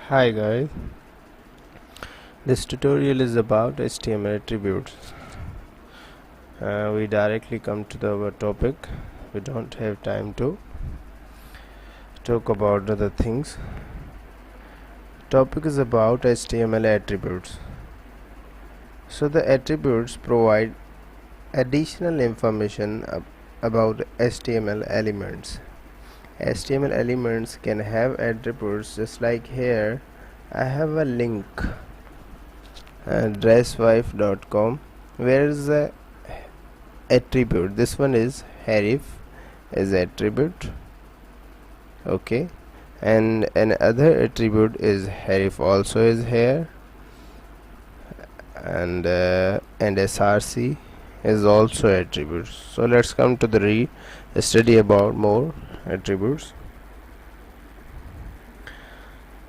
Hi guys, this tutorial is about HTML attributes. We directly come to our topic. We don't have time to talk about other things. Topic is about HTML attributes. So the attributes provide additional information about HTML elements. HTML elements can have attributes just like here. I have a link dresswife.com where is the attribute. This one is href is attribute, okay, and another attribute is href also is here, and src is also attributes. So let's come to the study about more attributes.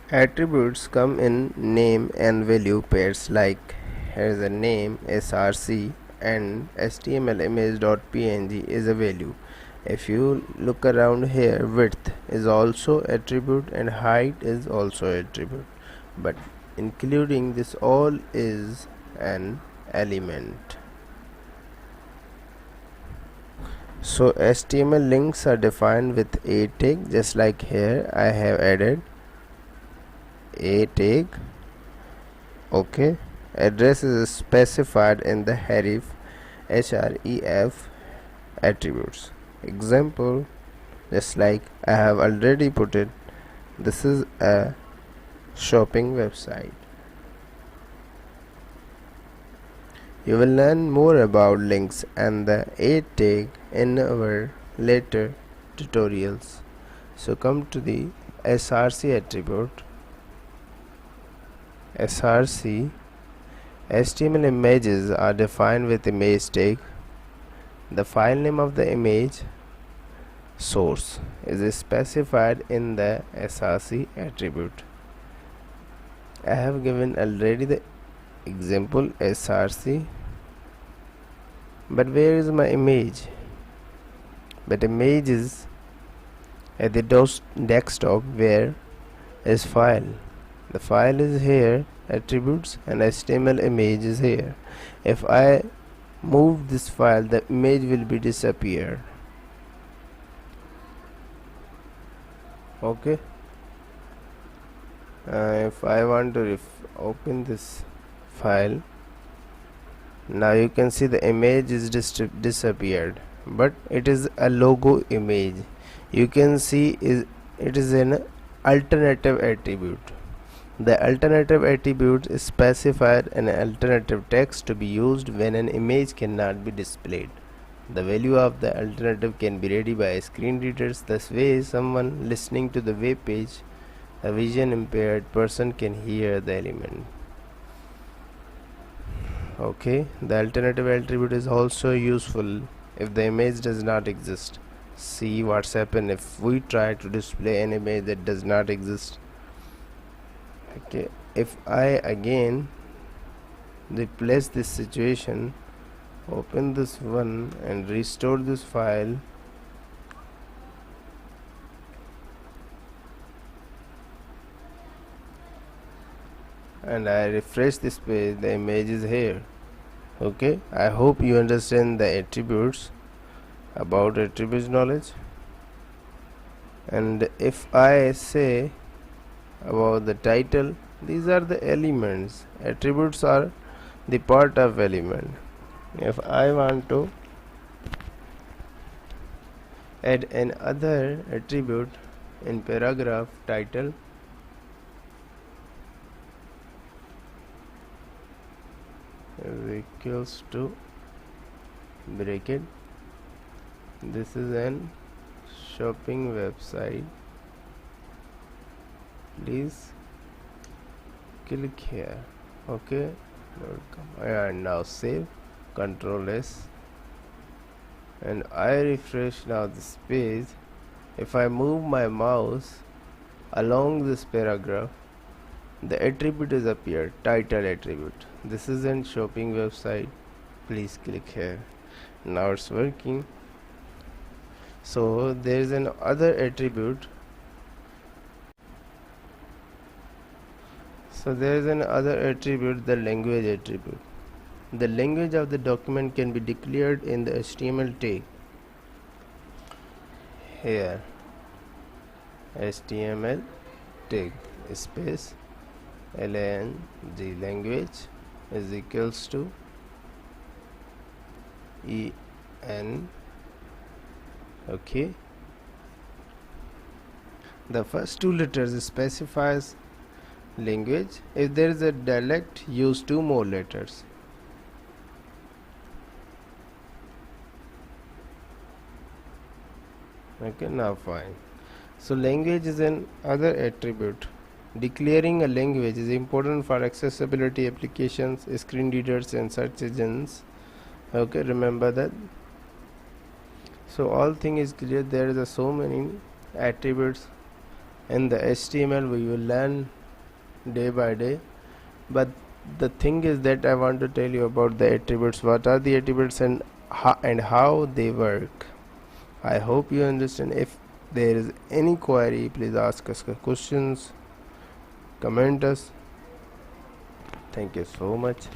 Attributes come in name and value pairs, like here is a name src and html image.png is a value. If you look around here, width is also attribute and height is also attribute, but including this all is an element. So HTML links are defined with a tag, just like here I have added a tag, okay. Address is specified in the href attributes. Example, just like I have already put it, this is a shopping website. You will learn more about links and the a tag in our later tutorials. So come to the src attribute. src HTML images are defined with image tag. The file name of the image source is specified in the src attribute. I have given already the example src, but where is my image? But image is at the desktop. Where is file? The file is here, attributes, and HTML image is here. If I move this file, the image will be disappear, okay. If I want to open this file, now you can see the image is disappeared, but it is a logo image. You can see it is an alternative attribute. The alternative attribute is specified an alternative text to be used when an image cannot be displayed. The value of the alternative can be read by screen readers. This way, someone listening to the web page, a vision impaired person, can hear the element. Okay, the alternative attribute is also useful if the image does not exist. See what's happened if we try to display an image that does not exist. Okay, if I again replace this situation, open this one and restore this file, and I refresh this page, the image is here. Okay, I hope you understand the attributes, about attributes knowledge. And if I say about the title, these are the elements. Attributes are the part of element. If I want to add another attribute in paragraph title, is equals to bracket, this is an shopping website, please click here, okay. And now save, Ctrl S, and I refresh now this page. If I move my mouse along this paragraph, the attribute is appeared, title attribute. This is an shopping website, please click here. Now it's working. So there is an other attribute So there is another attribute, the language attribute. The language of the document can be declared in the HTML tag. Here, HTML tag space lang language is equals to en. Okay, the first two letters specifies language. If there is a dialect, use two more letters. Okay, now fine. So language is an other attribute. Declaring a language is important for accessibility applications, screen readers and search engines. Okay, remember that. So all thing is clear. There is so many attributes in the HTML. We will learn day by day, but the thing is that I want to tell you about the attributes. What are the attributes and how they work. I hope you understand. If there is any query, please ask us questions, comment us. Thank you so much.